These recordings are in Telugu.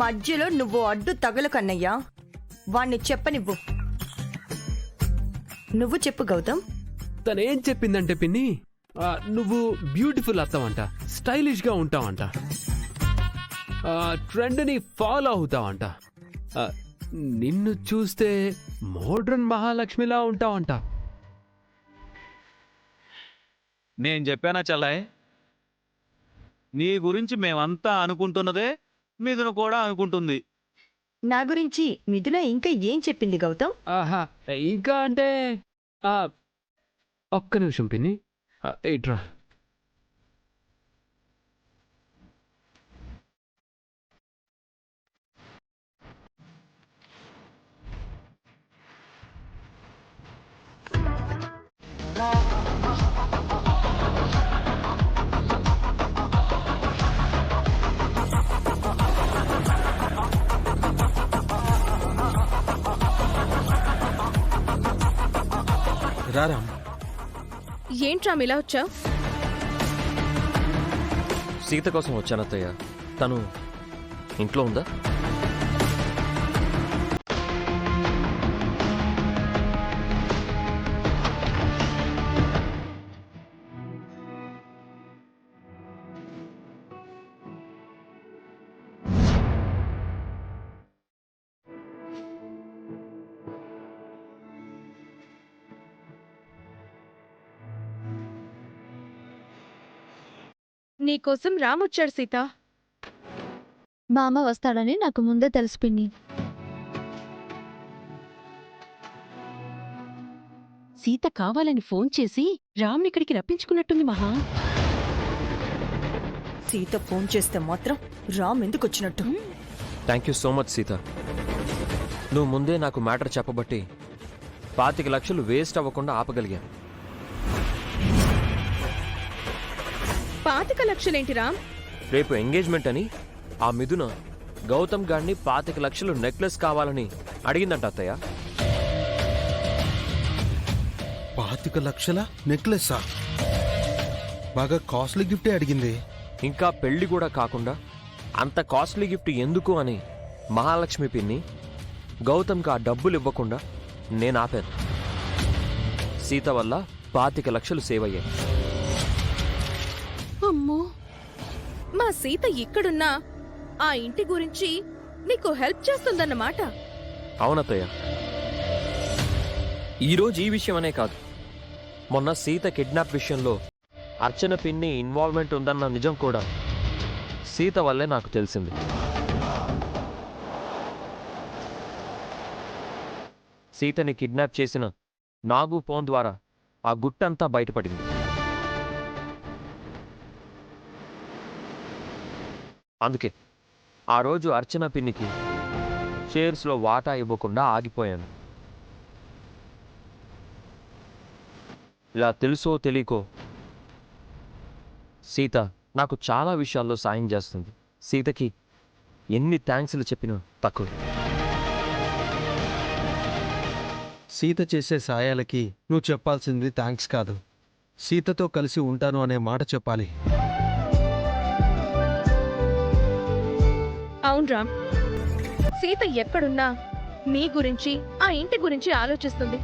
మధ్యలో నువ్వు అడ్డు తగలు కన్నయ్యా. వాణ్ణి చెప్పనివ్వు. నువ్వు చెప్పు గౌతమ్. తనేం చెప్పిందంటే పిన్ని, నువ్వు బ్యూటిఫుల్ అత్తవంట, స్టైలిష్ గా ఉంటావంట, ట్రెండ్ ని ఫాలో అవుతావంట, నిన్ను చూస్తే మోడ్రన్ మహాలక్ష్మిలా ఉంటావంట. నేను చెప్పానా చల్లాయ్? నీ గురించి మేమంతా అనుకుంటున్నదే మిథున కూడా అనుకుంటుంది. నా గురించి మిథున ఇంకా ఏం చెప్పింది గౌతమ్? ఆహా, ఇంకా అంటే ఒక్క నిమిషం పిన్ని, ఇట్రా. రారా. ఏంట్రా ఇలా వచ్చావు? సీత కోసం వచ్చానత్తయ్య. తను ఇంట్లో ఉందా? నీకోసం రామొచ్చాడు సీత. మామ వస్తాడని నాకు ముందే తెలుసు పిన్ని. సీత కావాలని ఫోన్ చేసి రామ్నిక్కడికి రప్పించుకున్నట్టుంది మహా. సీత ఫోన్ చేస్తే మాత్రం రామ్ ఎందుకు వచ్చినట్టు? Thank you so much Sita. నువ్వు ముందే నాకు మ్యాటర్ చెప్పబట్టి 25 లక్షలు వేస్ట్ అవ్వకుండా ఆపగలిగాను. 25 లక్షలేంటి రామ్? రేపు ఎంగేజ్మెంట్ అని ఆ మిథున గౌతమ్ గారిని 25 లక్షలు నెక్లెస్ కావాలని అడిగిందంట అత్తయ్య. 25 లక్షల నెక్లెస్సా? బాగా కాస్ట్లీ గిఫ్టే అడిగింది. ఇంకా పెళ్లి కూడా కాకుండా అంత కాస్ట్లీ గిఫ్ట్ ఎందుకు అని మహాలక్ష్మి పిన్ని గౌతమ్కి ఆ డబ్బులు ఇవ్వకుండా నేను ఆపాను. సీత వల్ల 25 లక్షలు సేవ్ అయ్యాయి. అమ్మో, మా సీత ఇక్కడున్నా ఆ ఇంటి గురించి నీకు హెల్ప్ చేస్తుందన్నమాట. అవునత్తయ్య. ఈరోజు ఈ విషయం అనే కాదు, మొన్న సీత కిడ్నాప్ విషయంలో అర్చన పిన్ని ఇన్వాల్వ్మెంట్ ఉందన్న నిజం కూడా సీత వల్లే నాకు తెలిసింది. సీతని కిడ్నాప్ చేసిన నాగు ఫోన్ ద్వారా ఆ గుట్టంతా బయటపడింది. అందుకే ఆ రోజు అర్చన పిన్నికి షేర్స్లో వాటా ఇవ్వకుండా ఆగిపోయాను. ఇలా తెలుసో తెలియకో సీత నాకు చాలా విషయాల్లో సాయం చేస్తుంది. సీతకి ఎన్ని థ్యాంక్స్లు చెప్పినా తక్కువ. సీత చేసే సాయాలకి నువ్వు చెప్పాల్సింది థ్యాంక్స్ కాదు, సీతతో కలిసి ఉంటాను అనే మాట చెప్పాలి. అవును రామ్, సీత ఎక్కడున్నా నీ గురించి ఆ ఇంటి గురించి ఆలోచిస్తుంది.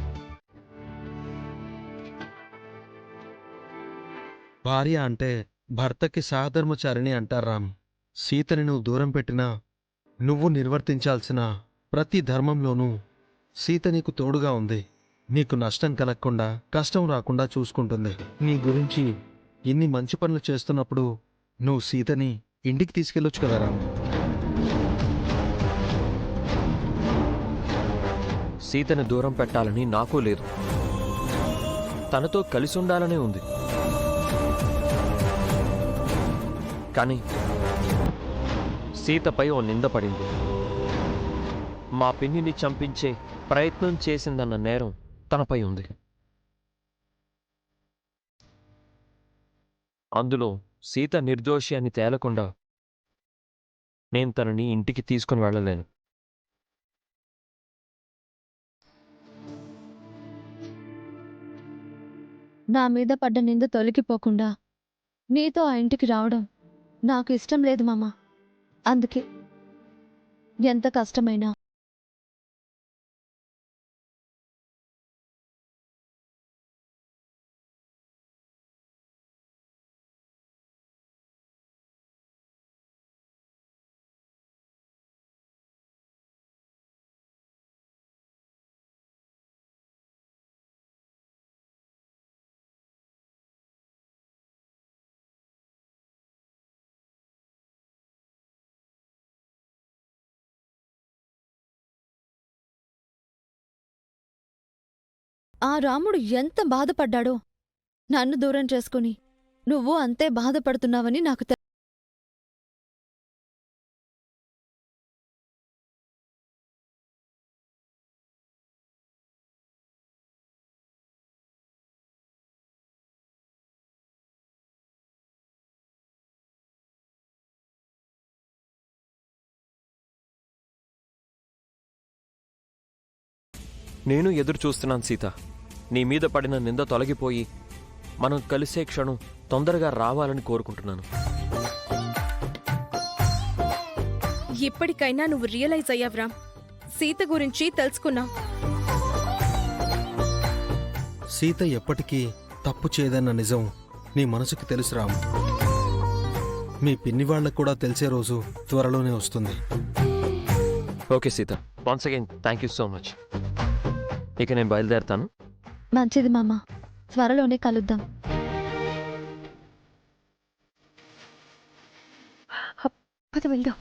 భార్య అంటే భర్తకి సహధర్మచారిణి అంటారు రామ్. సీతని నువ్వు దూరం పెట్టినా నువ్వు నిర్వర్తించాల్సిన ప్రతి ధర్మంలోనూ సీత నీకు తోడుగా ఉంది. నీకు నష్టం కలగకుండా కష్టం రాకుండా చూసుకుంటుంది. నీ గురించి ఇన్ని మంచి పనులు చేస్తున్నప్పుడు నువ్వు సీతని ఇంటికి తీసుకెళ్ళొచ్చు కదా రామ్. సీతని దూరం పెట్టాలని నాకు లేదు, తనతో కలిసి ఉండాలనే ఉంది. కానీ సీతపై ఓ నింద పడింది. మా పిన్నిని చంపించే ప్రయత్నం చేసిందన్న నేరం తనపై ఉంది. అందులో సీత నిర్దోషి అని తేలకుండా నేను తనని ఇంటికి తీసుకుని వెళ్ళలేను. నా మీద పడ్డ నింద తొలగిపోకుండా నీతో ఆ ఇంటికి రావడం నాకు ఇష్టం లేదు మామ. అందుకే ఎంత కష్టమైనా ఆ రాముడు ఎంత బాధపడ్డాడో నన్ను దూరం చేసుకుని నువ్వు అంతే బాధపడుతున్నావని నాకు నేను ఎదురు చూస్తున్నాను సీత. నీ మీద పడిన నింద తొలగిపోయి మనం కలిసే క్షణం తొందరగా రావాలని కోరుకుంటున్నాను. ఇప్పటికైనా నువ్వు రియలైజ్ అయ్యావు రామ్. సీత గురించి తెలుసుకున్నావు. సీత ఎప్పటికీ తప్పు చేయదన్న నిజం నీ మనసుకు తెలుసు రాము. మీ పిన్ని వాళ్ళకు కూడా తెలిసే రోజు త్వరలోనే వస్తుంది. Okay Sita, once again thank you so much. ఇక నేను బయలుదేరుతాను. మంచిది మామ, త్వరలోనే కలుద్దాం. పద వెళ్దాం.